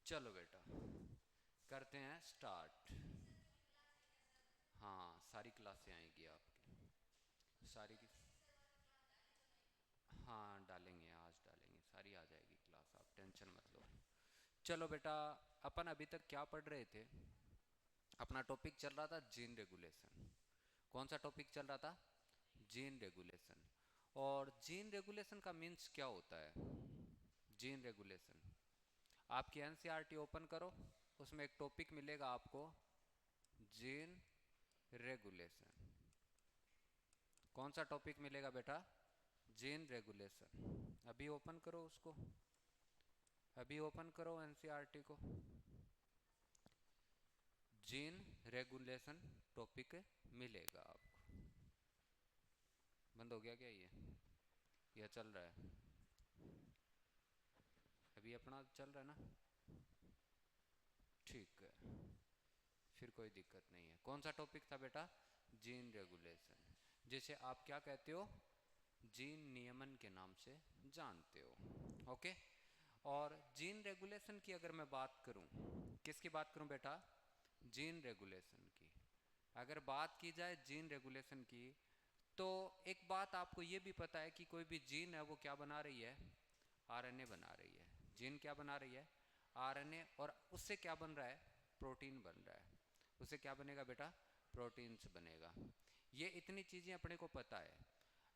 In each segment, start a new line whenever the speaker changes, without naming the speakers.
चलो बेटा करते हैं स्टार्ट। हाँ सारी क्लासें आएंगी आपकी, सारी की। हाँ डालेंगे, आज डालेंगे, सारी आ जाएगी क्लास, आप टेंशन मत लो। चलो बेटा, अपन अभी तक क्या पढ़ रहे थे? अपना टॉपिक चल रहा था जीन रेगुलेशन। कौन सा टॉपिक चल रहा था? Gene regulation. और जीन रेगुलेशन का मीन्स क्या होता है? जीन रेगुलेशन, आपकी एनसीईआरटी ओपन करो, उसमें एक टॉपिक मिलेगा आपको, जीन रेगुलेशन। कौन सा टॉपिक मिलेगा बेटा? Gene regulation. अभी ओपन करो उसको, अभी ओपन करो एनसीईआरटी को। जीन रेगुलेशन टॉपिक मिलेगा आपको। बंद हो गया क्या ये? यह चल रहा है अभी, अपना चल रहा है ना? ठीक है, फिर कोई दिक्कत नहीं है। कौन सा टॉपिक था बेटा? जीन रेगुलेशन, जिसे आप क्या कहते हो? जीन नियमन के नाम से जानते हो। ओके। और जीन रेगुलेशन की अगर मैं बात करूं, किसकी बात करूं बेटा? जीन रेगुलेशन की। अगर बात की जाए जीन रेगुलेशन की, तो एक बात आपको ये भी पता है कि कोई भी जीन है वो क्या बना रही है? आरएनए बना रही है। जीन क्या बना रही है? आरएनए। और उससे क्या बन रहा है? प्रोटीन बन रहा है। उससे क्या बनेगा बेटा? प्रोटीन्स बनेगा। ये इतनी चीज़ें अपने को पता है।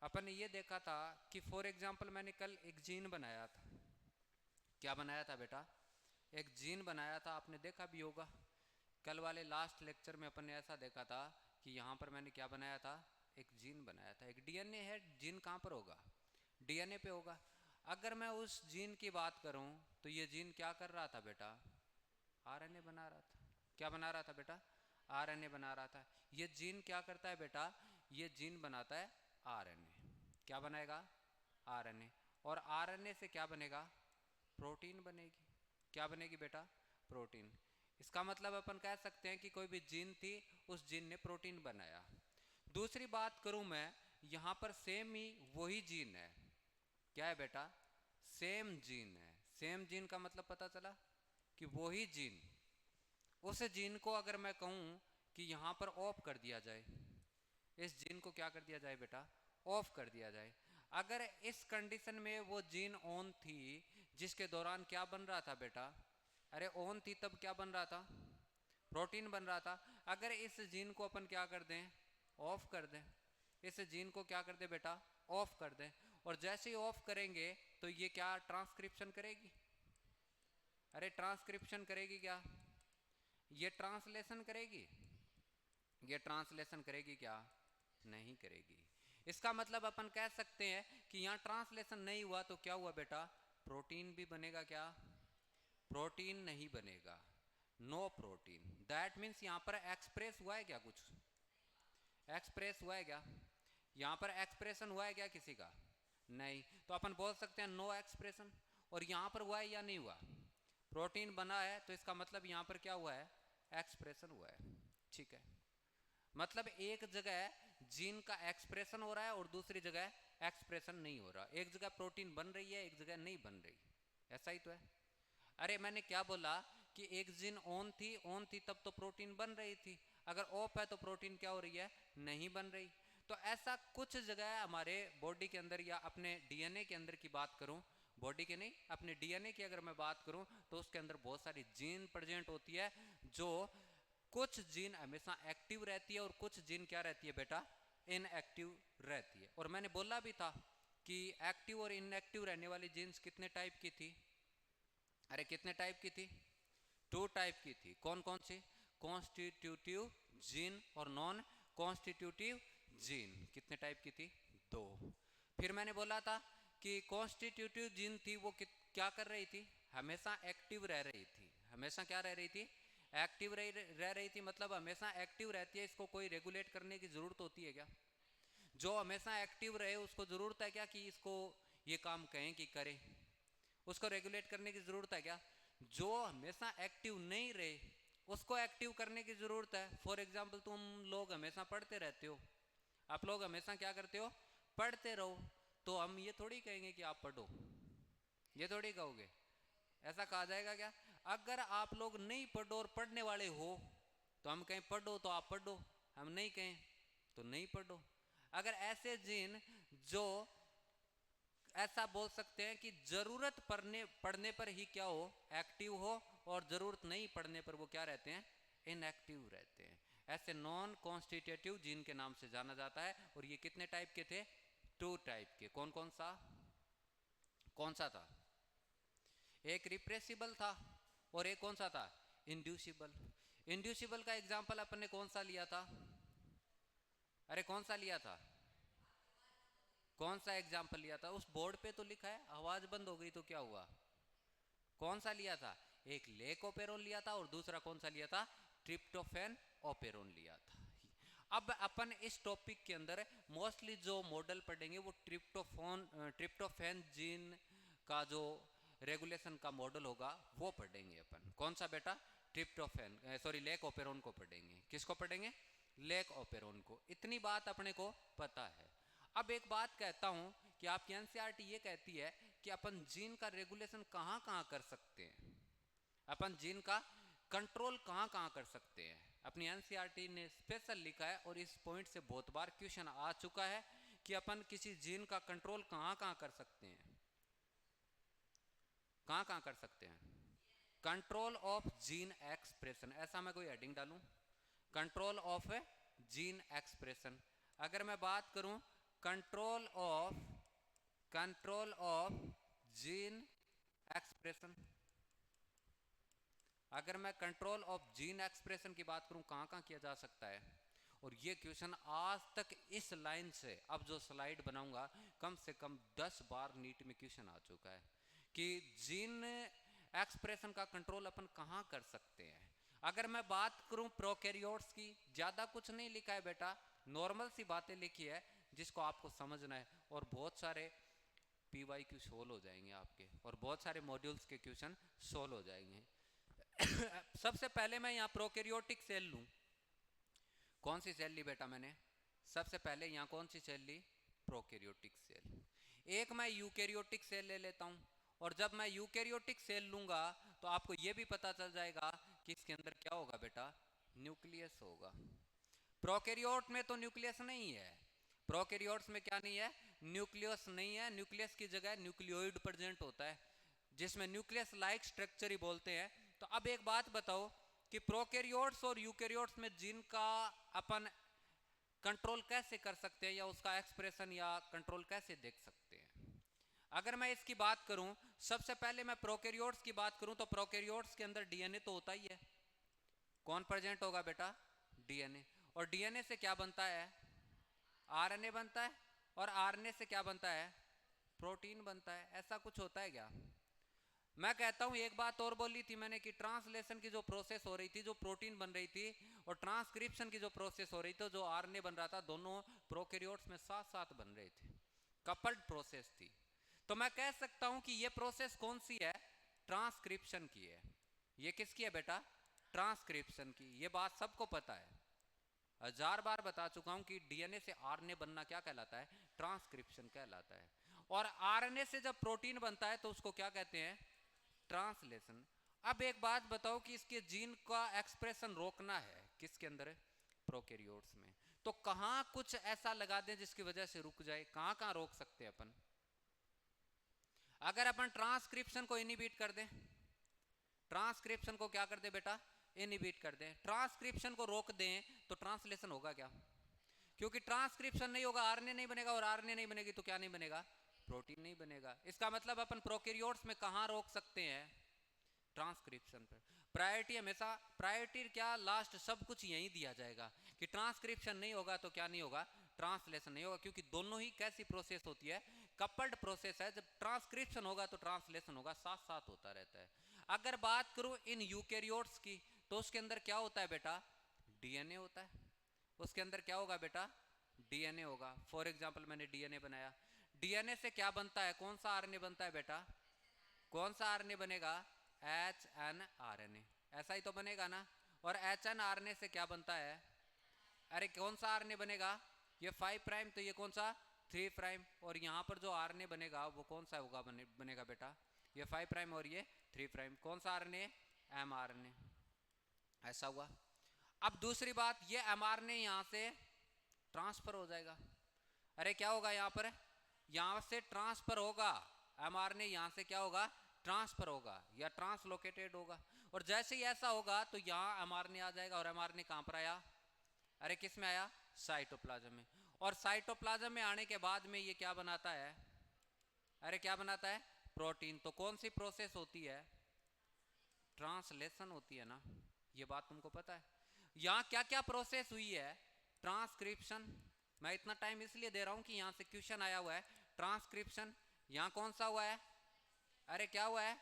अपन ने ये देखा था कि फॉर एग्जाम्पल मैंने कल एक जीन बनाया था। क्या बनाया था बेटा? एक जीन बनाया था, आपने देखा भी होगा। कल वाले लास्ट लेक्चर में अपन ने ऐसा देखा था कि यहाँ पर मैंने क्या बनाया था? एक जीन बनाया था। एक डीएनए है, जीन कहाँ पर होगा? डीएनए पे होगा। अगर मैं उस जीन की बात करूं तो ये जीन क्या कर रहा था बेटा? आरएनए बना रहा था। क्या बना रहा था बेटा? आरएनए बना रहा था। ये जीन क्या करता है बेटा? ये जीन बनाता है आरएनए। क्या बनाएगा? आरएनए। और आरएनए से क्या बनेगा? प्रोटीन बनेगी। क्या बनेगी बेटा? प्रोटीन। इसका मतलब अपन कह सकते हैं कि कोई भी जीन थी, उस जीन ने प्रोटीन बनाया। दूसरी बात करूं मैं, यहां पर सेम ही वही जीन है। क्या है बेटा? सेम जीन है। सेम जीन का मतलब पता चला कि वही जीन, उस जीन को अगर मैं कहूं कि यहां पर ऑफ कर दिया जाए, इस जीन को क्या कर दिया जाए बेटा? ऑफ कर दिया जाए। अगर इस कंडीशन में वो जीन ऑन थी, जिसके दौरान क्या बन रहा था बेटा? अरे ऑन थी तब क्या बन रहा था? प्रोटीन बन रहा था। अगर इस जीन को अपन क्या कर दें? ऑफ कर दें। इस जीन को क्या कर दें बेटा? ऑफ कर दें। और जैसे ही ऑफ करेंगे तो ये क्या ट्रांसक्रिप्शन करेगी? अरे ट्रांसक्रिप्शन करेगी क्या? ये ट्रांसलेशन करेगी? ये ट्रांसलेशन करेगी क्या? नहीं करेगी। इसका मतलब अपन कह सकते हैं कि यहां ट्रांसलेशन नहीं हुआ तो क्या हुआ बेटा? प्रोटीन भी बनेगा क्या? प्रोटीन नहीं बनेगा। No protein. दैट मीन्स यहां पर एक्सप्रेस हुआ है क्या? कुछ एक्सप्रेस हुआ है क्या? यहां पर एक्सप्रेशन हुआ है क्या किसी का? नहीं। तो अपन बोल सकते हैं नो एक्सप्रेशन। और यहां पर हुआ है या नहीं हुआ? प्रोटीन बना है, तो इसका मतलब यहां पर क्या हुआ है? एक्सप्रेशन हुआ है। ठीक है। मतलब एक जगह जीन का एक्सप्रेशन हो रहा है और दूसरी जगह एक्सप्रेशन नहीं हो रहा। एक जगह प्रोटीन बन रही है, एक जगह नहीं बन रही। ऐसा ही तो है। अरे मैंने क्या बोला कि एक जीन ऑन थी, ऑन थी तब तो प्रोटीन बन रही थी। अगर ऑफ है तो प्रोटीन क्या हो रही है? नहीं बन रही। तो ऐसा कुछ जगह हमारे बॉडी के अंदर, या अपने डीएनए के अंदर की बात करूं, बॉडी के नहीं, अपने डीएनए की अगर मैं बात करूं, तो उसके अंदर बहुत सारी जीन प्रेजेंट होती है। जो कुछ जीन हमेशा एक्टिव रहती है और कुछ जीन क्या रहती है बेटा? इनएक्टिव रहती है। और मैंने बोला भी था कि एक्टिव और इनएक्टिव रहने वाली जीन्स कितने टाइप की थी? अरे कितने टाइप की थी? टू टाइप की थी। कौन कौन सी? कॉन्स्टिट्यूटिव जीन और नॉन कॉन्स्टिट्यूटिव जीन। कितने टाइप की थी? दो। फिर मैंने बोला था कि कॉन्स्टिट्यूटिव जीन थी वो क्या कर रही थी? हमेशा एक्टिव रह रही थी। हमेशा क्या रह रही थी? एक्टिव रह रही थी। मतलब हमेशा एक्टिव रहती है, इसको कोई रेगुलेट करने की जरूरत होती है क्या? जो हमेशा एक्टिव रहे उसको जरूरत है क्या कि इसको ये काम कहें कि करे? उसको रेगुलेट करने की जरूरत है क्या? जो हमेशा एक्टिव नहीं रहे उसको एक्टिव करने की जरूरत है। फॉर एग्जाम्पल तुम लोग हमेशा पढ़ते रहते हो, आप लोग हमेशा क्या करते हो? पढ़ते रहो। तो हम ये थोड़ी कहेंगे कि आप पढ़ो, ये थोड़ी कहोगे। ऐसा कहा जाएगा क्या? अगर आप लोग नहीं पढ़ो और पढ़ने वाले हो तो हम कहें पढ़ो तो आप पढ़ो, हम नहीं कहें तो नहीं पढ़ो। अगर ऐसे जीन जो ऐसा बोल सकते हैं कि जरूरत पढ़ने पर ही क्या हो, एक्टिव हो, और जरूरत नहीं पढ़ने पर वो क्या रहते हैं, इनएक्टिव रहते हैं, ऐसे नॉन कॉन्स्टिट्यूटिव जीन के नाम से जाना जाता है। और ये कितने टाइप के थे? 2 टाइप के। कौन कौन सा था? एक रिप्रेसिबल था और एक कौन सा था? इंड्यूसिबल। इंड्यूसिबल का एग्जाम्पल अपन ने कौन सा लिया था? अरे कौन सा लिया था? कौन सा एग्जाम्पल लिया था? उस बोर्ड पे तो लिखा है। आवाज बंद हो गई तो क्या हुआ? कौन सा लिया था? एक लेकोपेरोन लिया था और दूसरा कौन सा लिया था? ट्रिप्टोफैन ओपेरोन लिया था। अब अपन इस टॉपिक के अंदर मोस्टली जो मॉडल पढ़ेंगे वो ट्रिप्टोफैन जीन का जो रेगुलेशन का मॉडल होगा वो पढ़ेंगे अपन। कौन सा बेटा? ट्रिप्टोफैन, सॉरी लेकोपेरोन को पढ़ेंगे। किसको पढ़ेंगे? लेकोपेरोन को। इतनी बात अपने को पता है। अब एक बात कहता हूं कि आपकी एनसीईआरटी ये कहती है कि अपन जीन का रेगुलेशन कहां कहां कर सकते हैं, अपन जीन का कंट्रोल कहां कहां कर सकते हैं। अपनी एनसीईआरटी ने स्पेशल लिखा है और इस पॉइंट से बहुत बार क्वेश्चन आ चुका है कि अपन किसी जीन का कंट्रोल कहां कहां कर सकते हैं। कहां कहां कर सकते हैं? कंट्रोल ऑफ जीन एक्सप्रेशन, ऐसा मैं कोई हेडिंग डालूं, कंट्रोल ऑफ जीन एक्सप्रेशन। अगर मैं बात करूं कंट्रोल ऑफ जीन एक्सप्रेशन, अगर मैं कंट्रोल ऑफ जीन एक्सप्रेशन की बात करूं कहां कहां किया जा सकता है। और ये क्वेश्चन आज तक इस लाइन से, अब जो स्लाइड बनाऊंगा, कम से कम 10 बार नीट में क्वेश्चन आ चुका है कि जीन एक्सप्रेशन का कंट्रोल अपन कहां कर सकते हैं। अगर मैं बात करूं प्रोकैरियोट्स की, ज्यादा कुछ नहीं लिखा है बेटा, नॉर्मल सी बातें लिखी है जिसको आपको समझना है, और बहुत सारे PYQ सोल्व हो जाएंगे आपके, और बहुत सारे मॉड्यूल्स के क्वेश्चन सोल्व हो जाएंगे। सबसे पहले मैं यहाँ प्रोकैरियोटिक सेल लूं। कौन सी सेल ली बेटा मैंने? सबसे पहले यहाँ कौन सी सेल ली? Prokaryotic cell. एक मैं यूकैरियोटिक सेल ले लेता हूँ, और जब मैं यूकैरियोटिक सेल लूंगा तो आपको यह भी पता चल जाएगा कि इसके अंदर क्या होगा बेटा? न्यूक्लियस होगा। प्रोकैरियोट में तो न्यूक्लियस नहीं है। प्रोकैरियोट्स में क्या नहीं है? न्यूक्लियस नहीं है। न्यूक्लियस की जगह न्यूक्लियोइड प्रेजेंट होता है, जिसमें न्यूक्लियस लाइक स्ट्रक्चर ही बोलते हैं। तो अब एक बात बताओ कि प्रोकैरियोट्स और यूकैरियोट्स में जीन का अपन कंट्रोल कैसे कर सकते हैं, या उसका एक्सप्रेशन या कंट्रोल कैसे देख सकते हैं। अगर मैं इसकी बात करूं, सबसे पहले मैं प्रोकैरियोट्स की बात करूं तो प्रोकैरियोट्स के अंदर डीएनए तो होता ही है। कौन प्रेजेंट होगा बेटा? डीएनए। और डीएनए से क्या बनता है? आरएनए बनता है। और आरएनए से क्या बनता है? प्रोटीन बनता है। ऐसा कुछ होता है क्या? मैं कहता हूं एक बात और बोली थी मैंने कि ट्रांसलेशन की जो प्रोसेस हो रही थी, जो प्रोटीन बन रही थी, और ट्रांसक्रिप्शन की जो प्रोसेस हो रही थी, जो आरएनए बन रहा था, दोनों प्रोकैरियोट्स में साथ साथ बन रहे थे, कपल्ड प्रोसेस थी। तो मैं कह सकता हूं कि ये प्रोसेस कौन सी है? ट्रांसक्रिप्शन की है। ये किसकी है बेटा? ट्रांसक्रिप्शन की। ये बात सबको पता है, 1000 बार बता चुका हूं कि डीएनए से आरएनए बनना क्या कहलाता है? ट्रांसक्रिप्शन कहलाता है। और आरएनए से जब प्रोटीन बनता है तो उसको क्या कहते हैं? ट्रांसलेशन। अब एक बात बताओ कि इसके जीन का एक्सप्रेशन रोकना है किसके अंदर? प्रोकैरियोट्स में। तो कहां कुछ ऐसा लगा दें जिसकी वजह से रुक जाए? कहां कहां रोक सकते हैं अपन? अगर अपन ट्रांसक्रिप्शन को इनहिबिट कर दें, ट्रांसक्रिप्शन को क्या कर दे बेटा? इनहिबिट कर दें। ट्रांसक्रिप्शन को रोक दें तो ट्रांसलेशन होगा क्या? क्योंकि ट्रांसक्रिप्शन नहीं होगा, आरएनए नहीं बनेगा, और आरएनए नहीं बनेगी तो क्या नहीं बनेगा? प्रोटीन नहीं बनेगा। इसका मतलब अपन प्रोकैरियोट्स में कहां रोक सकते हैं? ट्रांसक्रिप्शन पर। प्रायोरिटी हमेशा, प्रायोरिटी क्या, लास्ट सब कुछ यही दिया जाएगा कि ट्रांसक्रिप्शन नहीं होगा तो क्या नहीं होगा? ट्रांसलेशन नहीं होगा। क्योंकि दोनों ही कैसी प्रोसेस होती है? कपल्ड प्रोसेस है। जब ट्रांसक्रिप्शन होगा तो ट्रांसलेशन होगा, साथ साथ होता रहता है। अगर बात करूं इन यूकैरियोट्स की, तो उसके अंदर क्या होता है बेटा? डीएनए होता है। उसके अंदर क्या होगा बेटा? डीएनए होगा। फॉर एग्जाम्पल मैंने डीएनए बनाया, डीएनए से क्या बनता है? कौन सा आरएनए बनता है बेटा? कौन सा आरएनए बनेगा? HNRNA। ऐसा ही तो बनेगा ना। और HNRNA से क्या बनता है? अरे कौन सा आरएनए बनेगा? ये 5 प्राइम, तो ये कौन सा? 3 प्राइम। और यहां पर जो आरएनए बनेगा वो कौन सा होगा? बनेगा बेटा ये 5 प्राइम और ये 3 प्राइम। कौन सा आरएनए? एमआरएनए। ऐसा हुआ। अब दूसरी बात, ये एमआरएनए यहां से ट्रांसफर हो जाएगा। अरे क्या होगा यहां पर? यहां से ट्रांसफर होगा एमआरएनए, यहां से क्या होगा? ट्रांसफर होगा या ट्रांसलोकेटेड होगा। और जैसे ही ऐसा होगा तो यहां एमआरएनए आ जाएगा। और एमआरएनए कहां पर आया? अरे किस में आया? साइटोप्लाज्म में। और साइटोप्लाज्म में आने के बाद में ये क्या बनाता है? अरे क्या बनाता है? प्रोटीन। तो कौन सी प्रोसेस होती है? ट्रांसलेशन होती है ना। ये बात तुमको पता है? यहां क्या क्या प्रोसेस हुई है? ट्रांसक्रिप्शन। मैं इतना टाइम इसलिए दे रहा हूं कि यहां से क्वेश्चन आया हुआ है। ट्रांसक्रिप्शन। यहां कौन सा हुआ है? अरे क्या हुआ है?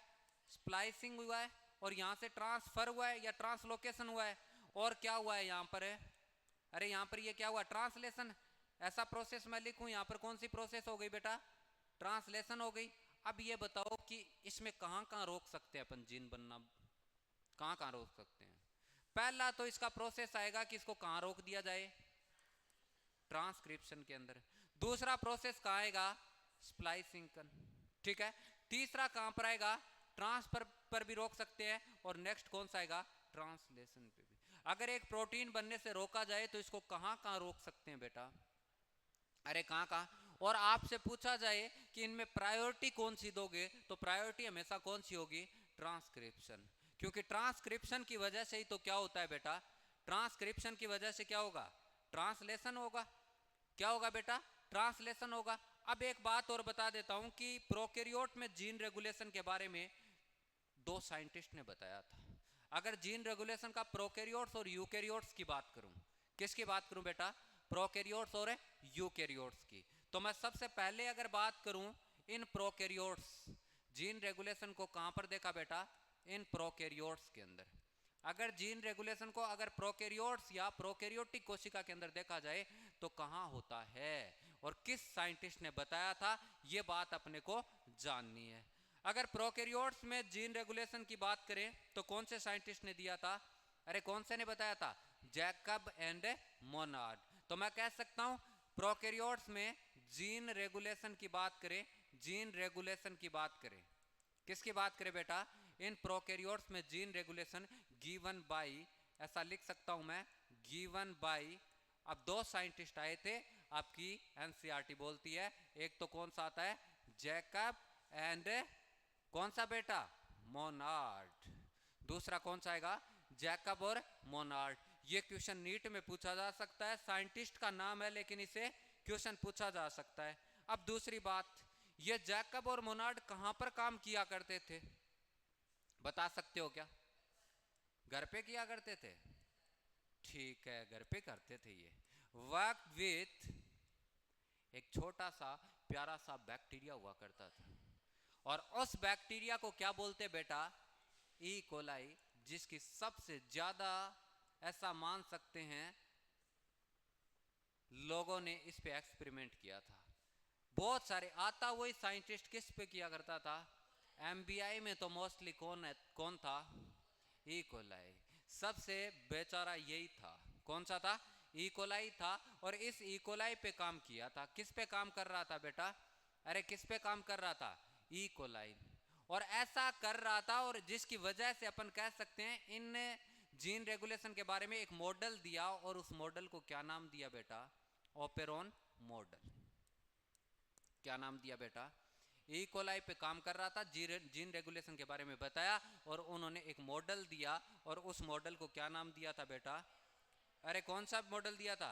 स्प्लाइसिंग हुआ है। और यहां से ट्रांसफर हुआ है या ट्रांसलोकेशन हुआ है। और क्या हुआ है यहां पर? अरे यहां पर ये क्या हुआ? ट्रांसलेशन। ऐसा प्रोसेस मैं लिखूं, यहां पर कौन सी प्रोसेस हो गई बेटा? ट्रांसलेशन हो गई। अब ये बताओ कि इसमें कहां कहां रोक सकते हैं अपन जीन बनना? कहां कहां रोक सकते हैं? पहला तो इसका प्रोसेस आएगा कि इसको कहां रोक दिया जाए? ट्रांसक्रिप्शन के अंदर। दूसरा प्रोसेस कहां आएगा? स्प्लाइसिंग। ठीक है। तीसरा कहां पर आएगा? ट्रांसफर पर भी रोक सकते हैं। और नेक्स्ट कौन सा आएगा? ट्रांसलेशन पे भी। अगर एक प्रोटीन बनने से रोका जाए तो इसको कहां कहां रोक सकते हैं बेटा? अरे कहां कहां? और आपसे पूछा जाए कि इनमें प्रायोरिटी कौन सी दोगे, तो प्रायोरिटी हमेशा कौन सी होगी? ट्रांसक्रिप्शन। क्योंकि ट्रांसक्रिप्शन की वजह से ही तो क्या होता है बेटा? ट्रांसक्रिप्शन की वजह से क्या होगा? ट्रांसलेशन होगा। क्या होगा बेटा? ट्रांसलेशन होगा। अब एक बात और बता देता हूं कि प्रोकैरियोट में जीन रेगुलेशन के बारे में 2 साइंटिस्ट ने बताया था। अगर जीन रेगुलेशन का प्रोकैरियोट्स और यूकैरियोट्स की बात करूं, किसकी बात करूं बेटा? प्रोकैरियोट्स और यूकैरियोट्स की। तो मैं सबसे पहले अगर बात करूं इन प्रोकैरियोट्स, जीन रेगुलेशन को कहां पर देखा बेटा? इन प्रोकैरियोट्स के अंदर। अगर जीन रेगुलेशन को अगर प्रोकैरियोट्स या प्रोकैरियोटिक कोशिका के अंदर देखा जाए तो कहां होता है और किस साइंटिस्ट ने बताया था, यह बात अपने को जाननी है। अगर प्रोकैरियोट्स में जीन रेगुलेशन की बात करें तो कौन से साइंटिस्ट ने दिया था? अरे कौन से ने बताया था? Jacob and Monod. तो मैं कह सकता हूं प्रोकैरियोट्स में जीन रेगुलेशन की बात करें, जीन रेगुलेशन की बात करें, किसकी बात करें बेटा? इन प्रोकैरियोट्स में जीन रेगुलेशन गिवन बाय, ऐसा लिख सकता हूं मैं, गिवन बाय। अब 2 साइंटिस्ट आए थे, आपकी एनसीईआरटी बोलती है। एक तो कौन सा आता है? जैकब एंड कौन सा बेटा? मोनार्ड। दूसरा कौन सा आएगा? जैकब और मोनार्ड। ये क्वेश्चन नीट में पूछा जा सकता है। साइंटिस्ट का नाम है लेकिन इसे क्वेश्चन पूछा जा सकता है। अब दूसरी बात, ये जैकब और मोनार्ड कहां पर काम किया करते थे? बता सकते हो क्या? घर पे किया करते थे? ठीक है, घर पे करते थे। ये वर्क विथ एक छोटा सा प्यारा सा बैक्टीरिया हुआ करता था। और उस बैक्टीरिया को क्या बोलते बेटा? E coli. जिसकी सबसे ज्यादा, ऐसा मान सकते हैं, लोगों ने इस पे एक्सपेरिमेंट किया था। बहुत सारे। आता वही साइंटिस्ट किस पे किया करता था? एमबीआई में तो मोस्टली कौन था? E coli. सबसे बेचारा यही था। कौन सा था? ई कोलाई था। और इस ई कोलाई पे काम किया था। किस पे काम कर रहा था बेटा? अरे किस पे काम कर रहा था? E coli. और ऐसा कर रहा था और जिसकी वजह से अपन कह सकते हैं इन जीन रेगुलेशन के बारे में एक मॉडल दिया। और उस मॉडल को क्या नाम दिया बेटा? Operon model. क्या नाम दिया बेटा? ई कोलाई पे काम कर रहा था, जीन रेगुलेशन के बारे में बताया और उन्होंने एक मॉडल दिया। और उस मॉडल को क्या नाम दिया था बेटा? अरे कौन सा मॉडल दिया था?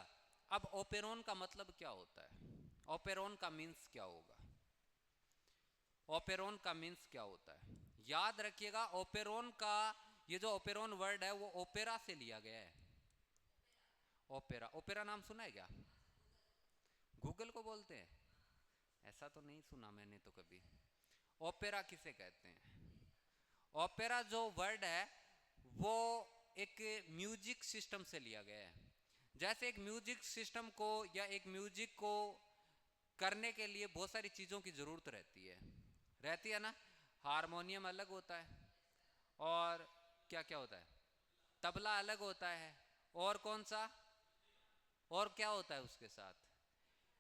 अब ओपेरॉन का मतलब क्या होता है? ओपेरॉन का मींस क्या होगा? ओपेरॉन का मींस क्या होता है? याद रखिएगा, ओपेरॉन का ये जो ओपेरॉन वर्ड है वो ओपेरा से लिया गया है। ओपेरा। ओपेरा नाम सुना है क्या? गूगल को बोलते हैं? ऐसा तो नहीं सुना मैंने तो कभी। ओपेरा किसे कहते हैं? ओपेरा जो वर्ड है वो एक म्यूजिक सिस्टम से लिया गया है। जैसे एक म्यूजिक सिस्टम को या एक म्यूजिक को करने के लिए बहुत सारी चीजों की जरूरत रहती है ना। हारमोनियम अलग होता है, और क्या क्या होता है? तबला अलग होता है, और कौन सा, और क्या होता है उसके साथ?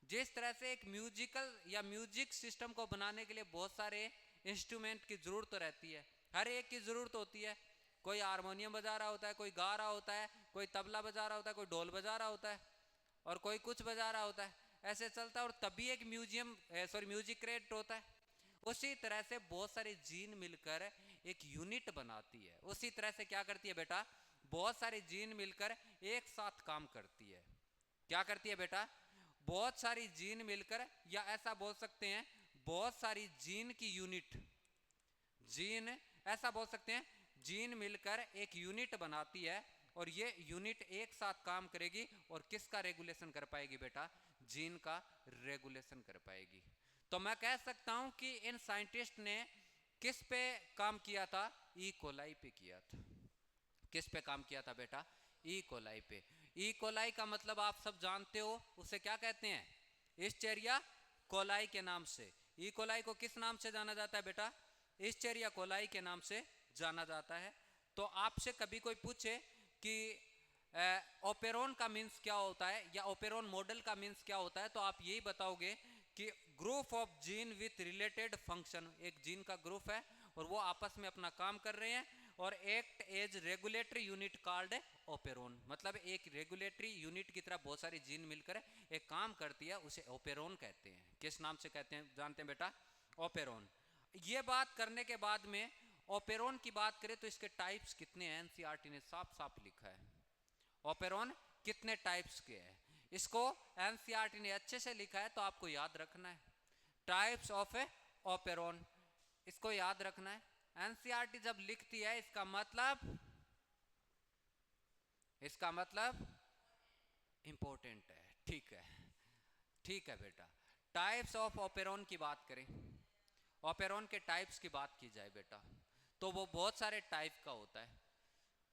जिस तरह से एक म्यूजिकल या म्यूजिक सिस्टम को बनाने के लिए बहुत सारे इंस्ट्रूमेंट की जरूरत तो रहती है, हर एक की जरूरत होती है। कोई हारमोनियम बजा रहा होता है, कोई गा रहा होता है, कोई तबला बजा रहा होता है, कोई ढोल बजा रहा होता है, और कोई कुछ बजा रहा होता है, ऐसे चलता है। और तभी एक म्यूजिक क्रिएट होता है। उसी तरह से बहुत सारी जीन मिलकर एक यूनिट बनाती है। उसी तरह से क्या करती है बेटा, बहुत सारी जीन मिलकर एक साथ काम करती है। क्या करती है बेटा, बहुत सारी जीन मिलकर, या ऐसा बोल सकते हैं बहुत सारी जीन की यूनिट, जीन ऐसा बोल सकते हैं, जीन मिलकर एक यूनिट बनाती है, और ये यूनिट एक साथ काम करेगी और किसका रेगुलेशन कर पाएगी बेटा, जीन का रेगुलेशन कर पाएगी। तो मैं कह सकता हूं कि इन साइंटिस्ट ने किस पे काम किया था, ई कोलाई पे किया था। किस पे काम किया था बेटा, ई कोलाई पे। ई कोलाई का मतलब आप सब जानते हो, उसे क्या कहते हैं, इस्चेरिया कोलाई के नाम से। ई कोलाई को किस नाम से जाना जाता है बेटा, इस्चेरिया कोलाई के नाम से जाना जाता है। तो आपसे कभी कोई पूछे कि ओपेरोन का मीन्स क्या होता है, या ओपेरोन मॉडल का मीन्स क्या होता है, तो आप यही बताओगे कि group of gene with related function. एक जीन का ग्रुप है और वो आपस में अपना काम कर रहे हैं और act as regulatory unit called operon. मतलब एक रेगुलेटरी यूनिट की तरह बहुत सारी जीन मिलकर एक काम करती है, उसे ओपेरोन कहते हैं। किस नाम से कहते हैं जानते हैं बेटा, ओपेरोन। ये बात करने के बाद में ओपेरोन की बात करें तो इसके टाइप्स कितने हैं, एनसीईआरटी ने साफ साफ लिखा है। ओपेरोन कितने टाइप्स के हैं, इसको एनसीईआरटी ने अच्छे से लिखा है, तो आपको याद रखना है। टाइप्स ऑफ ओपेरोन, इसको याद रखना है। एनसीईआरटी जब लिखती है इसका मतलब इंपॉर्टेंट है। ठीक है बेटा। टाइप्स ऑफ ओपेरोन की बात करें, ओपेरोन के टाइप्स की बात की जाए बेटा, तो वो बहुत सारे टाइप का होता है।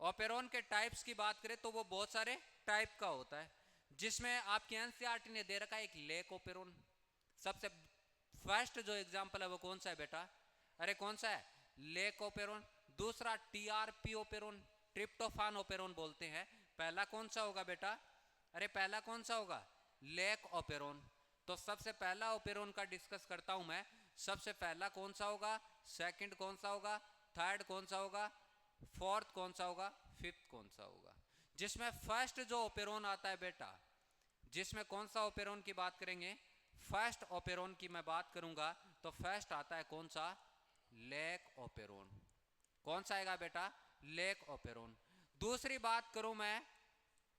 ओपेरोन के टाइप्स की बात करें तो वो बहुत सारे टाइप का होता है, जिसमें आपकी एनसीईआरटी ने दे रखा है एक लेक ओपेरोन। सबसे फर्स्ट जो एग्जांपल है वो कौन सा है बेटा, अरे कौन सा है, लेक ओपेरोन। दूसरा टीआरपी ओपेरोन, ट्रिप्टोफान ओपेरोन बोलते हैं। पहला कौन सा होगा बेटा, अरे पहला कौन सा होगा, लेक ओपेरोन। तो सबसे पहला ओपेरोन का डिस्कस करता हूं मैं। सबसे पहला कौन सा होगा, सेकंड कौन सा होगा, थर्ड कौन सा होगा, फोर्थ कौन सा होगा, फिफ्थ कौन सा होगा। जिसमें फर्स्ट जो ओपेरोन आता है बेटा, जिसमें कौन सा ओपेरोन की बात करेंगे, फर्स्ट ओपेरोन की मैं बात करूंगा तो फर्स्ट आता है कौन सा, लेक ओपेरोन। कौन सा आएगा बेटा, लेक ओपेरोन। दूसरी बात करूं मैं,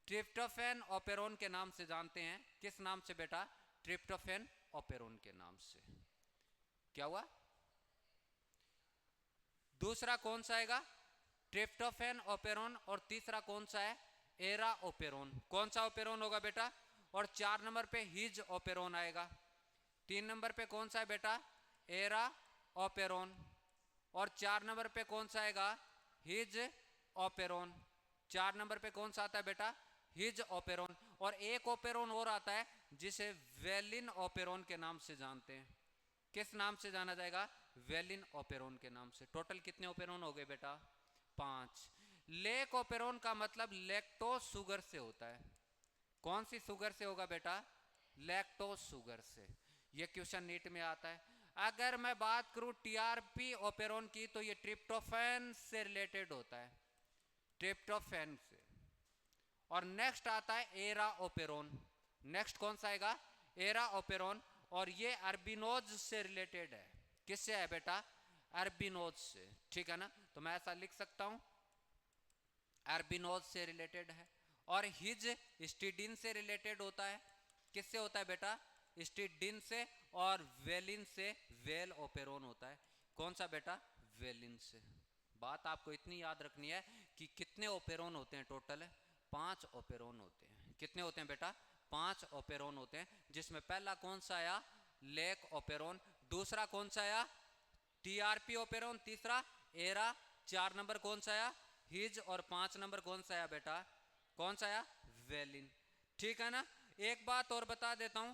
ट्रिप्टोफैन ओपेरोन के नाम से जानते हैं। किस नाम से बेटा, ट्रिप्टोफैन ओपेरोन के नाम से। क्या हुआ, दूसरा कौन सा आएगा, ट्रिप्टोफैन ओपेरोन। और तीसरा कौन सा है, एरा ओपेरोन। कौन सा ओपेरोन होगा बेटा, और 4 नंबर पे हिज ओपेरोन आएगा। 3 नंबर पे कौन सा है बेटा, एरा ओपेरोन। और 4 नंबर पे कौन सा आएगा, हिज ओपेरोन। 4 नंबर पे कौन सा आता है बेटा, हिज ओपेरोन। और एक ओपेरोन और आता है जिसे वेलिन ओपेरोन के नाम से जानते हैं। किस नाम से जाना जाएगा, वेलिन ओपेरोन के नाम से। टोटल कितने ओपेरोन हो गए बेटा, 5। लेक ओपेरोन का मतलब लैक्टोज शुगर से होता है। कौन सी शुगर से होगा बेटा, लैक्टोज शुगर से। यह क्वेश्चन नीट में आता है। अगर मैं बात करूं टीआरपी ओपेरोन की, तो ये ट्रिप्टोफैन से रिलेटेड होता है, ट्रिप्टोफैन से। और नेक्स्ट आता है एरा ओपेरोन। नेक्स्ट कौन सा आएगा, एरा ओपेरोन। और ये अर्बिनोज से रिलेटेड है। किससे है बेटा, अर्बिनोज से। ठीक है ना, तो मैं ऐसा लिख सकता हूं, अर्बिनोज से रिलेटेड है। और हिज स्टिडिन से रिलेटेड होता है। किससे होता है बेटा, स्टिडिन से। और वेलिन से, वेल ओपेरोन होता है। कौन सा बेटा, वेलिन से। बात आपको इतनी याद रखनी है कि कितने ओपेरोन होते हैं, टोटल 5 ओपेरोन होते हैं। कितने होते हैं बेटा, 5 ओपेरोन होते हैं। जिसमें पहला कौन सा आया, लेक ओपेरोन। दूसरा कौन सा आया, टीआरपी ओपेरोन। तीसरा एरा। 4 नंबर कौन सा आया, हिज। और 5 नंबर कौन सा आया बेटा, कौन सा आया, वेलिन। ठीक है ना। एक बात और बता देता हूं,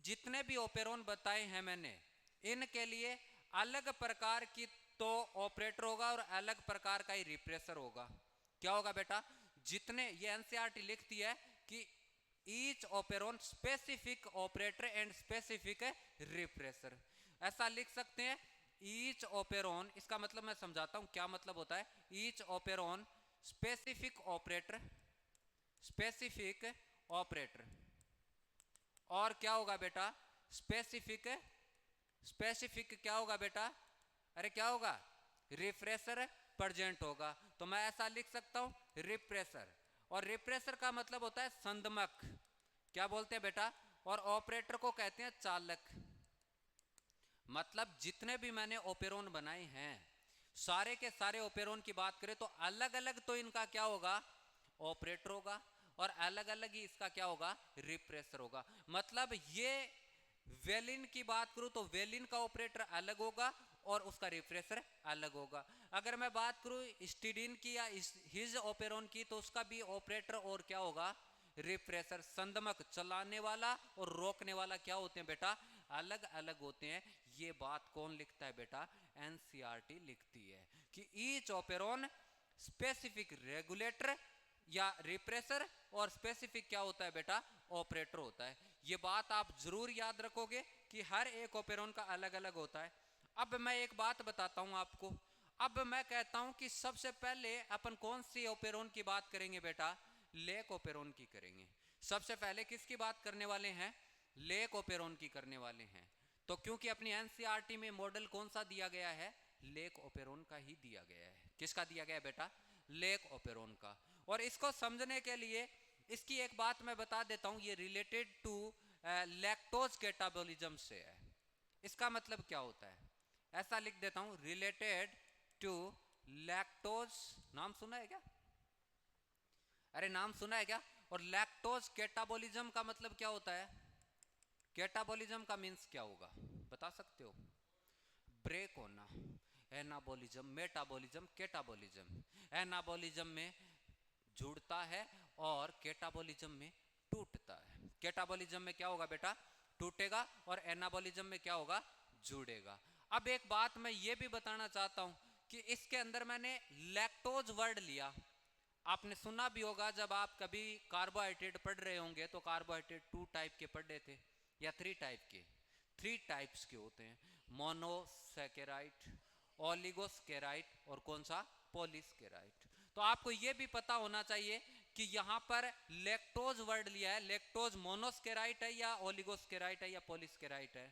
जितने भी ओपेरोन बताए हैं मैंने, इनके लिए अलग प्रकार की तो ऑपरेटर होगा और अलग प्रकार का ही रिप्रेसर होगा। क्या होगा बेटा, जितने, ये एनसीईआरटी लिखती है कि each operon specific operator and specific repressor. ऐसा लिख सकते हैं, ईच ऑपेरॉन, इसका मतलब मैं समझाता हूं क्या मतलब होता है। Each operon specific operator, specific operator, और क्या होगा बेटा स्पेसिफिक, स्पेसिफिक क्या होगा बेटा, अरे क्या होगा, रिफ्रेशर प्रेजेंट होगा। तो मैं ऐसा लिख सकता हूं रिप्रेशर, और रिप्रेशर का मतलब होता है संदमक, क्या बोलते हैं बेटा, और ऑपरेटर को कहते हैं चालक। मतलब जितने भी मैंने ओपेरॉन बनाए हैं सारे के सारे ओपेरॉन की बात करें तो अलग अलग तो इनका क्या होगा ऑपरेटर होगा, और अलग अलग ही इसका क्या होगा रिप्रेशर होगा। मतलब ये वेलिन की बात करूं तो वेलिन का ऑपरेटर अलग होगा और उसका रिफ्रेशर अलग होगा। अगर मैं बात करूं स्टीडीन की या हिज ओपेरॉन की तो उसका भी ऑपरेटर और क्या होगा रिफ्रेशर। संदमक चलाने वाला और रोकने वाला क्या होते हैं बेटा अलग अलग होते हैं। ये बात कौन लिखता है बेटा एनसीईआरटी लिखती है कि ईच ऑपेरॉन स्पेसिफिक रेगुलेटर या रिप्रेशर और स्पेसिफिक क्या होता है बेटा ऑपरेटर होता है। ये बात आप जरूर याद रखोगे कि हर एक ऑपेरॉन का अलग अलग होता है। अब मैं एक बात बताता हूं आपको। अब मैं कहता हूं कि सबसे पहले अपन कौन सी ऑपेरॉन की बात करेंगे बेटा लेक ऑपेरॉन की करेंगे। सबसे पहले किसकी बात करने वाले हैं लेक ऑपेरॉन की करने वाले हैं। तो क्योंकि अपनी एनसीईआरटी में मॉडल कौन सा दिया गया है लेक ऑपेरॉन का ही दिया गया है। किसका दिया गया है बेटा लेक ऑपेरॉन का। और इसको समझने के लिए इसकी एक बात मैं बता देता हूं, ये रिलेटेड टू लैक्टोज कैटाबोलिज्म से है। इसका मतलब क्या होता है ऐसा लिख देता हूं रिलेटेड टू लैक्टोज, नाम सुना है क्या, अरे नाम सुना है क्या। और लैक्टोज कैटाबोलिज्म का मतलब क्या होता है, कैटाबोलिज्म का मीन्स क्या होगा बता सकते हो, ब्रेक होना। Anabolism, metabolism, catabolism. एनाबोलिज्म में जुड़ता है और कैटाबोलिज्म में टूटता है। कैटाबोलिज्म में क्या होगा बेटा टूटेगा और एनाबोलिज्म में क्या होगा जुड़ेगा। अब एक बात मैं ये भी बताना चाहता हूं कि इसके अंदर मैंने लैक्टोज वर्ड लिया। आपने सुना भी होगा जब आप कभी कार्बोहाइड्रेट पढ़ रहे होंगे तो कार्बोहाइड्रेट 2 टाइप के पढ़ रहे थे या 3 टाइप के, 3 टाइप्स के होते हैं मोनोसैकेराइड, ओलिगोसैकेराइड और कौन सा पॉलीसैकेराइड। तो आपको यह भी पता होना चाहिए कि यहां पर लैक्टोज वर्ड लिया है, लैक्टोज मोनोसैकेराइड है या ओलिगोसैकेराइड है या पॉलीसैकेराइड है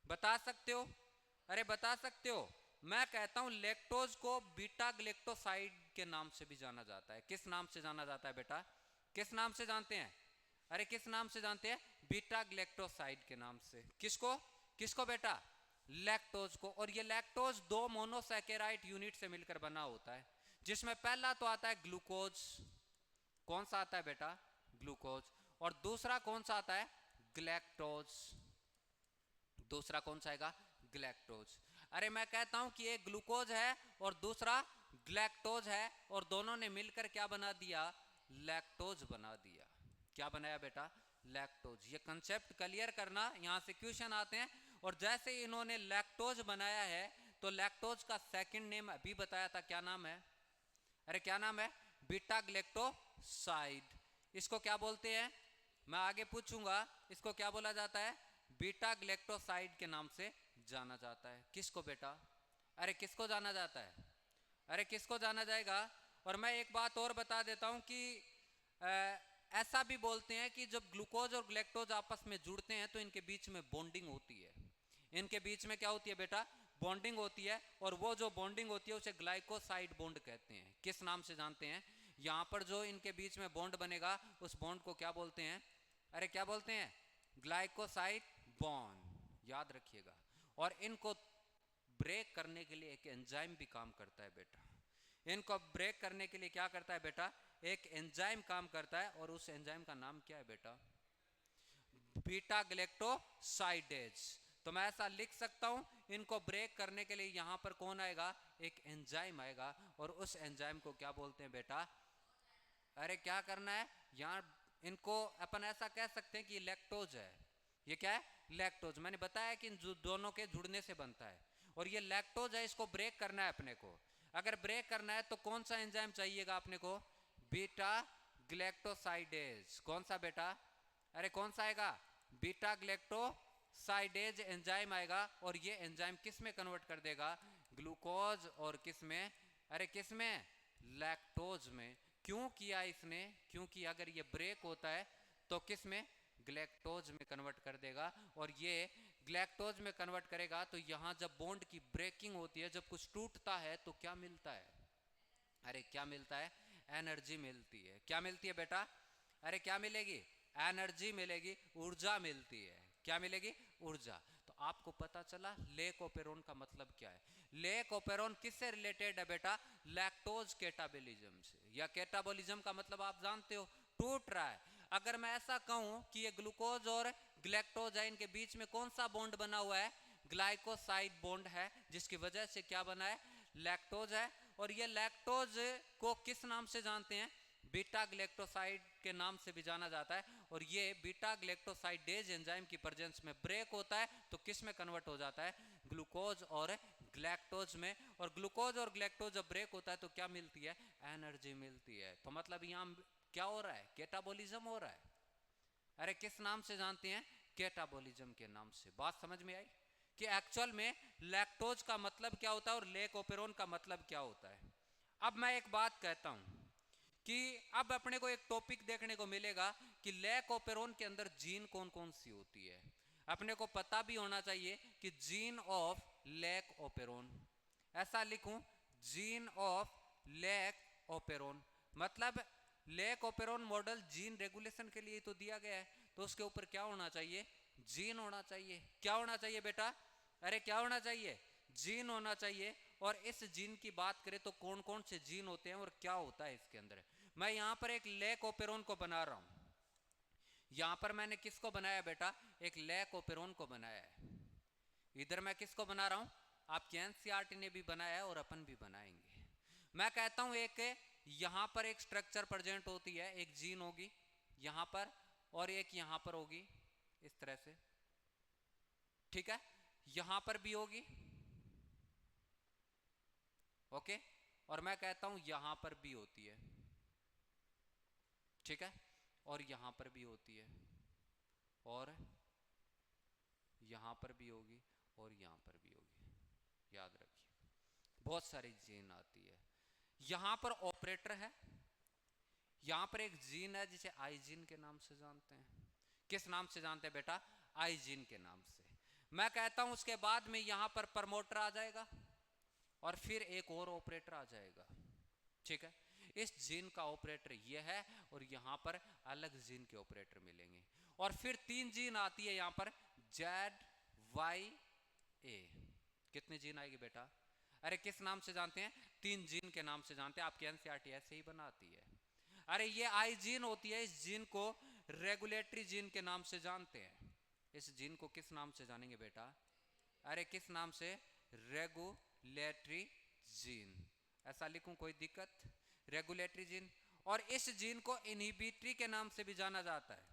बता सकते हो, अरे बता सकते हो। मैं कहता हूं लैक्टोज को बीटा ग्लेक्टोसाइड के नाम से भी जाना जाता है। किस नाम से जाना जाता है बेटा किस नाम से जानते हैं, अरे किस नाम से जानते हैं बीटा ग्लेक्टोसाइड के नाम से। किसको किसको बेटा लैक्टोज को। और ये लैक्टोज 2 मोनोसैकेराइड यूनिट से मिलकर बना होता है जिसमें पहला तो आता है ग्लूकोज, कौन सा आता है बेटा ग्लूकोज, और दूसरा कौन सा आता है ग्लैक्टोज, दूसरा कौन सा आएगा ग्लैक्टोज। अरे मैं कहता हूं कि एक ग्लूकोज है और दूसरा ग्लैक्टोज है और दोनों ने मिलकर क्या बना दिया लैक्टोज बना दिया। क्या बनाया बेटा लैक्टोज। ये कंसेप्ट क्लियर करना, यहां से क्वेश्चन आते हैं। और जैसे इन्होंने लैक्टोज बनाया है तो लैक्टोज का सेकंड नेम अभी बताया था, क्या नाम है, अरे क्या नाम है बीटा ग्लेक्टोसाइड। इसको क्या बोलते हैं मैं आगे पूछूंगा, इसको क्या बोला जाता है बीटा ग्लेक्टोसाइड के नाम से जाना जाता है। किसको बेटा, अरे किसको जाना जाता है, अरे किसको जाना जाएगा। और मैं एक बात और बता देता हूं कि ऐसा भी बोलते हैं कि जब ग्लूकोज और ग्लैक्टोज आपस में जुड़ते हैं तो इनके बीच में बॉन्डिंग होती है। इनके बीच में क्या होती है बेटा बॉन्डिंग होती है, और वो जो बॉन्डिंग होती है उसे ग्लाइकोसाइड बॉन्ड कहते हैं। किस नाम से जानते हैं, यहां पर जो इनके बीच में बॉन्ड बनेगा उस बॉन्ड को क्या बोलते हैं, अरे क्या बोलते हैं ग्लाइकोसाइड बॉन्ड, याद रखिएगा। और इनको ब्रेक करने के लिए एक एंजाइम भी काम करता है बेटा। इनको ब्रेक करने के लिए क्या करता है बेटा एक एंजाइम काम करता है, और उस एंजाइम का नाम क्या है बेटा बीटा ग्लेक्टोसाइडेज। तो मैं ऐसा लिख सकता हूं इनको ब्रेक करने के लिए यहां पर कौन आएगा एक एंजाइम आएगा, और उस एंजाइम को क्या बोलते हैं बेटा, अरे क्या करना है यहां इनको अपन ऐसा कह सकते हैं कि लैक्टोज है। ये क्या है लैक्टोज, मैंने बताया कि इन दोनों के जुड़ने से बनता है, और ये लैक्टोज है, इसको ब्रेक करना है अपने को। अगर ब्रेक करना है तो कौन सा एंजाइम चाहिएगा अपने को बीटा ग्लेक्टोसाइडेज। कौन सा बेटा, अरे कौन सा आएगा बीटा ग्लेक्टो साइडेज एंजाइम आएगा और ये एंजाइम किस में कन्वर्ट कर देगा, ग्लूकोज और किस में, अरे किस में, लैक्टोज में। क्यों किया इसने, क्योंकि अगर ये ब्रेक होता है तो किस में, ग्लैक्टोज में कन्वर्ट कर देगा। और ये ग्लैक्टोज में कन्वर्ट करेगा तो यहां जब बॉन्ड की ब्रेकिंग होती है, जब कुछ टूटता है तो क्या मिलता है, अरे क्या मिलता है, एनर्जी मिलती है। क्या मिलती है बेटा, अरे क्या मिलेगी, एनर्जी मिलेगी, ऊर्जा मिलती है। क्या मिलेगी, ऊर्जा। तो आपको पता चला लेक ओपेरोन का मतलब क्या है। लेक ओपेरोन किससे रिलेटेड है बेटा, लैक्टोज कैटाबोलिज्म से। या कैटाबोलिज्म का मतलब आप जानते हो, टूट रहा है। अगर मैं ऐसा कहूं कि ये ग्लूकोज और ग्लैक्टोज है, इनके बीच में कौन सा बॉन्ड बना हुआ है, ग्लाइकोसाइड बॉन्ड है, जिसकी वजह से क्या बना है, लैक्टोज है। और ये लैक्टोज को किस नाम से जानते हैं, बीटा ग्लैक्टोसाइड के नाम से भी जाना जाता है। और ये बीटा ग्लैक्टोसाइडेज एंजाइम की प्रेजेंस में ब्रेक होता है तो किस में कन्वर्ट हो जाता है, ग्लूकोज और ग्लैक्टोज में। और ग्लूकोज और ग्लैक्टोज जब ब्रेक होता है तो क्या मिलती है, एनर्जी मिलती है। तो मतलब यहाँ क्या हो रहा है, कैटाबोलिज्म हो रहा है। अरे किस नाम से जानते हैं, कैटाबोलिज्म के नाम से। बात समझ में आई कि एक्चुअल में लैक्टोज का मतलब क्या होता है और लेक ओपेरोन का मतलब क्या होता है। अब मैं एक बात कहता हूं कि अब अपने को एक टॉपिक देखने को मिलेगा कि लेक ओपेरोन के अंदर जीन कौन कौन सी होती है। अपने को पता भी होना चाहिए कि जीन ऑफ लेक ओपेरोन, ऐसा लिखूं, जीन ऑफ लेक ओपेरोन, मतलब lake operon model gene regulation के लिए तो दिया गया है, तो उसके ऊपर क्या होना चाहिए, जीन होना चाहिए। क्या होना चाहिए बेटा, अरे क्या होना चाहिए, जीन होना चाहिए। और इस जीन की बात करें तो कौन कौन से जीन होते हैं और क्या होता है इसके अंदर। मैं यहां पर एक लेक ओपेरोन को बना रहा हूं। यहां पर मैंने किसको बनाया बेटा, एक लेक ओपेरोन को बनाया है। इधर मैं किसको बना रहा हूं, आपकी एनसीईआरटी ने भी बनाया है और अपन भी बनाएंगे। मैं कहता हूं एक यहां पर एक स्ट्रक्चर प्रेजेंट होती है, एक जीन होगी यहां पर और एक यहां पर होगी, इस तरह से, ठीक है, यहां पर भी होगी, ओके। और मैं कहता हूं यहां पर भी होती है, ठीक है, और यहां पर भी होती है, और यहां पर भी होगी, और यहां पर भी होगी। याद रखिए बहुत सारी जीन आती है। यहां पर ऑपरेटर है, यहां पर एक जीन है जिसे आई जीन के नाम से जानते हैं। किस नाम से जानते हैं बेटा, आई जीन के नाम से। मैं कहता हूं उसके बाद में यहां पर प्रमोटर आ जाएगा और फिर एक और ऑपरेटर आ जाएगा, ठीक है। इस जीन का ऑपरेटर ये है और यहां पर अलग जीन के ऑपरेटर मिलेंगे। और फिर 3 जीन आती है यहां पर, जेड वाई ए। कितनी जीन आएगी बेटा, अरे किस नाम से जानते हैं, 3 जीन के नाम से जानते हैं। आपकी एनसीईआरटी ऐसे ही बनाती है। अरे ये आई जीन होती है, इस जीन को रेगुलेटरी जीन के नाम से जानते हैं। इस जीन को किस नाम से जानेंगे बेटा, अरे किस नाम से, रेगुलेटरी जीन। ऐसा लिखूं कोई दिक्कत, रेगुलेटरी जीन। और इस जीन को इनहिबिटरी के नाम से भी जाना जाता है।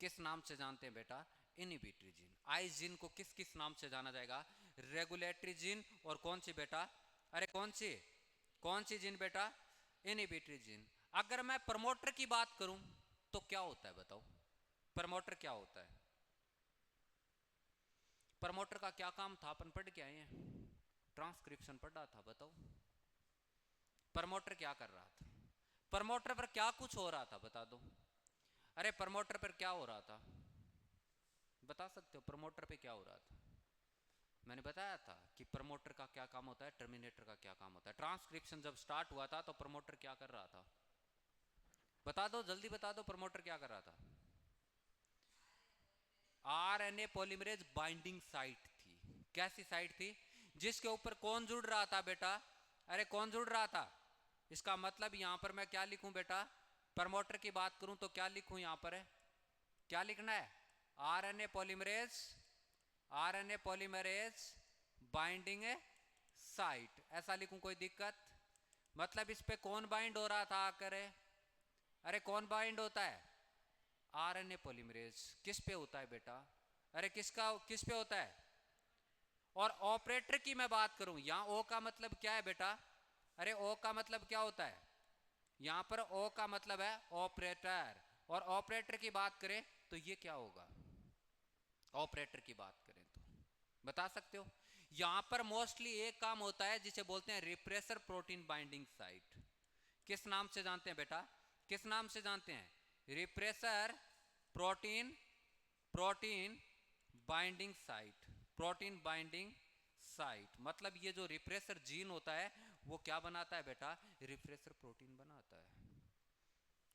किस नाम से जानते हैं बेटा, इनहिबिटरी जीन। आई जीन को किस किस नाम से जाना जाएगा, रेगुलेटरी जीन और कौन सी बेटा, अरे कौन सी जीन बेटा, इनहिबिटरी जीन। अगर मैं प्रमोटर की बात करूं तो क्या होता है बताओ, प्रमोटर क्या होता है, प्रमोटर का क्या काम था, अपन पढ़ के आए हैं, ट्रांसक्रिप्शन पढ़ा था, बताओ प्रमोटर क्या कर रहा था, प्रमोटर पर क्या कुछ हो रहा था, बता दो। अरे प्रमोटर पर क्या हो रहा था, बता सकते हो, प्रमोटर पे क्या हो रहा था। मैंने बताया था कि प्रमोटर का क्या काम होता है, टर्मिनेटर का क्या काम होता है। ट्रांसक्रिप्शन जब स्टार्ट हुआ था तो प्रमोटर क्या कर रहा था, बता दो जल्दी बता दो, प्रमोटर क्या कर रहा था। आरएनए पॉलीमरेज बाइंडिंग साइट थी। कैसी साइट थी, जिसके ऊपर कौन जुड़ रहा था बेटा, अरे कौन जुड़ रहा था। इसका मतलब यहां पर मैं क्या लिखूं बेटा, प्रमोटर की बात करूं तो क्या लिखूं, यहां पर है क्या लिखना है, RNA polymerase, RNA polymerase binding site, ऐसा लिखूं कोई दिक्कत। मतलब इस पे कौन बाइंड हो रहा था आकर, अरे कौन बाइंड होता है, आरएनए पॉलीमरेज। किस पे होता है बेटा, अरे किस पे होता है। और ऑपरेटर की मैं बात करूं, यहां ओ का मतलब क्या है बेटा, अरे ओ का मतलब क्या होता है, यहां पर ओ का मतलब है ऑपरेटर। और ऑपरेटर की बात करें तो ये क्या होगा, ऑपरेटर की बात करें तो बता सकते हो? यहां पर मोस्टली एक काम होता है जिसे बोलते हैं रिप्रेसर प्रोटीन बाइंडिंग साइट। किस नाम से जानते हैं बेटा? किस नाम से जानते हैं? Repressor protein protein binding site. Protein binding site मतलब ये जो रिप्रेसर जीन होता है वो क्या बनाता है बेटा? रिप्रेसर प्रोटीन बनाता है।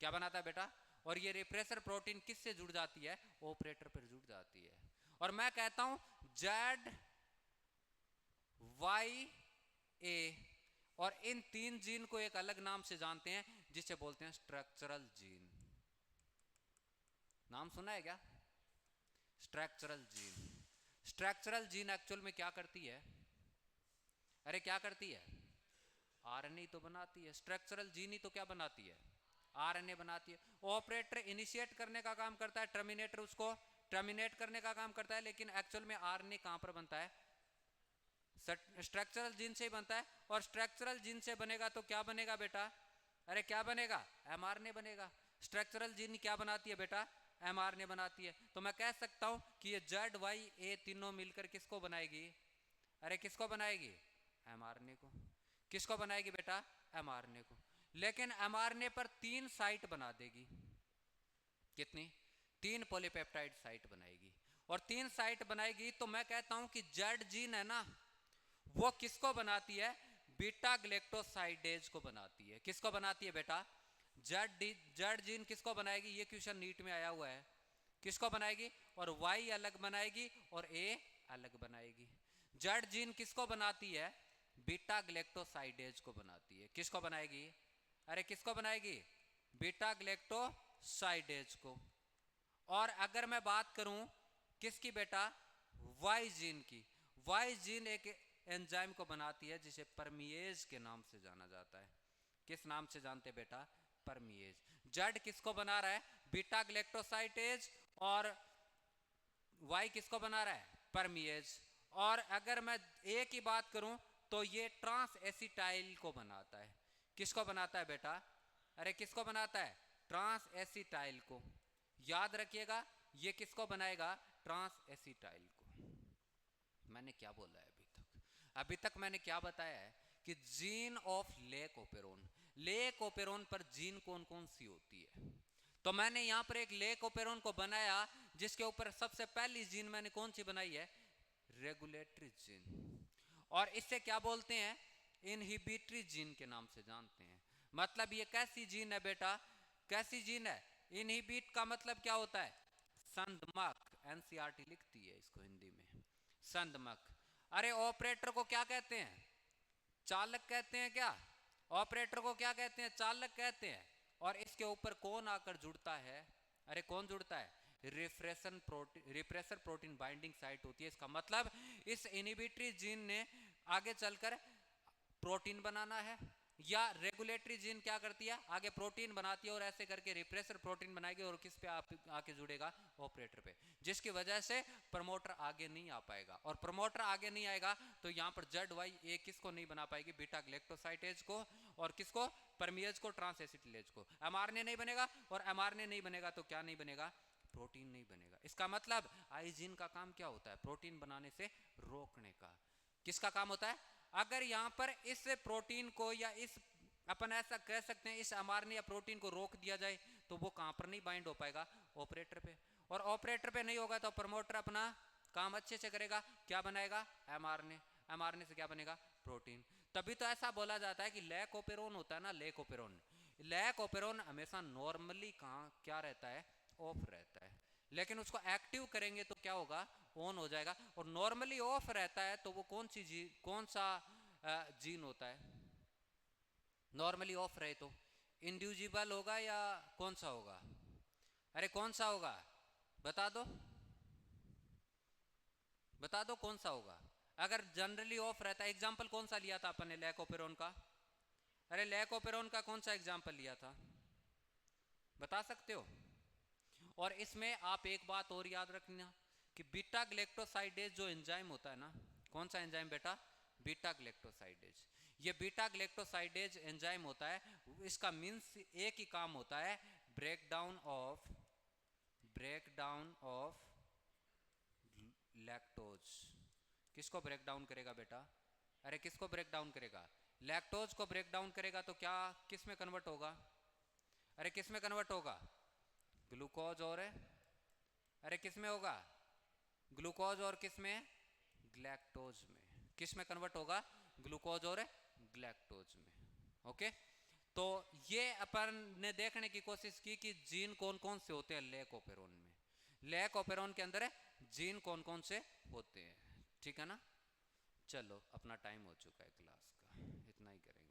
क्या बनाता है बेटा? और ये रिप्रेसर प्रोटीन किससे जुड़ जाती है? ऑपरेटर पर जुड़ जाती है। और मैं कहता हूं जेड वाई ए, और इन तीन जीन को एक अलग नाम से जानते हैं जिसे बोलते हैं स्ट्रक्चरल जीन। नाम सुना है क्या? Structural gene. Structural gene actual में क्या करती है? अरे क्या करती है? आरएनए तो बनाती है। स्ट्रक्चरल जीन ही तो क्या बनाती है? आरएनए बनाती है। ऑपरेटर इनिशिएट करने का काम करता है, टर्मिनेटर उसको टर्मिनेट करने का काम करता है, लेकिन एक्चुअल में आरएनए कहां पर बनता है? स्ट्रक्चरल जीन से ही बनता है। और स्ट्रक्चरल जीन से बनेगा तो क्या बनेगा बेटा? अरे क्या बनेगा? एमआरएनए बनेगा। स्ट्रक्चरल जीन क्या बनाती है बेटा? एमआरएनए बनाती है। तो मैं कह सकता हूं कि ये जेड वाई ए तीनों मिलकर किसको बनाएगी? अरे किसको बनाएगी? एमआरएनए को। किसको बनाएगी बेटा? एमआरएनए को। लेकिन एमआरएनए पर 3 साइट बना देगी। कितनी? 3 पॉलीपेप्टाइड साइट बनाएगी। और 3 साइट बनाएगी तो मैं कहता हूं कि जेड जीन है ना, वो किसको बनाती है? बीटा ग्लेक्टोसाइडेज को बनाती है। किसको बनाती है बेटा? जेड जीन किसको बनाएगी? ये क्वेश्चन नीट में आया हुआ है। किसको बनाएगी? और वाई अलग बनाएगी और ए अलग बनाएगी। जेड जीन किसको बनाती है? बीटा ग्लेक्टोसाइडेज को बनाती है। किसको बनाएगी? अरे किसको बनाएगी? बीटा ग्लेक्टोसाइडेज को। और अगर मैं बात करूं किसकी बेटा? वाई जीन की। वाई जीन एक एंजाइम को बनाती है जिसे परमिएज के नाम से जाना जाता है। किस नाम से जानते बेटा? परमिएज। जेड किसको बना रहा है? Beta galactosidase. और वाई किसको बना रहा है? परमिएज। और अगर मैं ए की बात करूं तो ये ट्रांस एसिटाइल को बनाता है। किसको बनाता है बेटा? अरे किसको बनाता है? Trans acetyl co. याद रखिएगा ये किसको बनाएगा? Trans acetyl co. मैंने क्या बोला है अभी तक? अभी तक मैंने क्या बताया है कि gene of lake operon. Lake operon पर जीन कौन कौन सी होती है? तो मैंने यहां पर एक लेक ओपेरोन को बनाया जिसके ऊपर सबसे पहली जीन मैंने कौन सी बनाई है? Regulatory gene. और इससे क्या बोलते हैं? इनहिबिटरी जीन के नाम से जानते हैं। मतलब ये कैसी जीन है बेटा? कैसी जीन है? इनहिबिट का मतलब क्या होता है? संदमक। एनसीईआरटी लिखती है इसको हिंदी में, संदमक। अरे ऑपरेटर को क्या कहते हैं? चालक कहते हैं क्या? ऑपरेटर को क्या कहते हैं? चालक कहते हैं। और इसके ऊपर कौन आकर जुड़ता है? अरे कौन जुड़ता है? रिप्रेसर प्रोटीन बाइंडिंग साइट होती है। इसका मतलब इस इनहिबिटरी जीन ने आगे चलकर प्रोटीन बनाना है, या रेगुलेटरी जीन क्या करती है? आगे प्रोटीन बनाती है और ऐसे करके रिप्रेसर प्रोटीन बनाएगी और किस पे आके जुड़ेगा? ऑपरेटर पे। जिसकी वजह से प्रमोटर आगे नहीं आ पाएगा। और प्रमोटर आगे नहीं आएगा तो यहां पर जेड वाई ए किसको नहीं बना पाएगी? बीटा ग्लेक्टोसाइडेज को। और किसको? परमिएज को, ट्रांस एसिटिलेज को। एमआरएनए नहीं बनेगा। और एमआरएनए नहीं बनेगा तो क्या नहीं बनेगा? प्रोटीन नहीं बनेगा। इसका मतलब आई जीन का काम क्या होता है? प्रोटीन बनाने से रोकने का। किसका काम होता है? अगर यहां पर इस प्रोटीन को, या इस अपन ऐसा कह सकते हैं इस एमआरएनए या प्रोटीन को रोक दिया जाए तो वो कहां पर नहीं बाइंड हो पाएगा? ऑपरेटर पे। और ऑपरेटर पे नहीं होगा तो प्रमोटर अपना काम अच्छे से करेगा। क्या बनाएगा? एमआरएनए। एमआरएनए से क्या बनेगा? प्रोटीन। तभी तो ऐसा बोला जाता है कि लैक ओपेरोन होता है ना, लैक ओपेरोन। लैक ओपेरोन हमेशा नॉर्मली कहां क्या रहता है? ऑफ रहता है। लेकिन उसको एक्टिव करेंगे तो क्या होगा? ऑन हो जाएगा। और नॉर्मली ऑफ रहता है तो वो कौन सा जीन होता है? नॉर्मली ऑफ रहे तो इंड्यूजिबल होगा या कौन सा होगा? अरे कौन सा होगा? बता दो, बता दो कौन सा होगा? अगर जनरली ऑफ रहता है, एग्जांपल कौन सा लिया था अपन ने लैक ओपेरोन का? अरे लैक ओपेरोन का कौन सा एग्जांपल लिया था? बता सकते हो? और इसमें आप एक बात और याद रखना कि बीटा ग्लेक्टोसाइडेज जो एंजाइम होता है ना, कौन सा एंजाइम बेटा? Beta galactosidase. ये बीटा ग्लेक्टोसाइडेज एंजाइम होता है, इसका मींस एक ही काम होता है, ब्रेक डाउन ऑफ लैक्टोज किसको ब्रेक डाउन करेगा बेटा? अरे किसको ब्रेक डाउन करेगा? लैक्टोज को ब्रेक डाउन करेगा तो क्या किस में कन्वर्ट होगा? अरे किस में कन्वर्ट होगा? ग्लूकोज और, अरे किस में होगा? ग्लूकोज और किस में? ग्लैक्टोज में। किस में कन्वर्ट होगा? ग्लूकोज और ग्लैक्टोज में। ओके, तो ये अपन ने देखने की कोशिश की कि जीन कौन कौन से होते हैं लेक ओपेरोन में। लेक ओपेरोन के अंदर जीन कौन कौन से होते हैं, ठीक है ना। चलो अपना टाइम हो चुका है क्लास का, इतना ही करेंगे।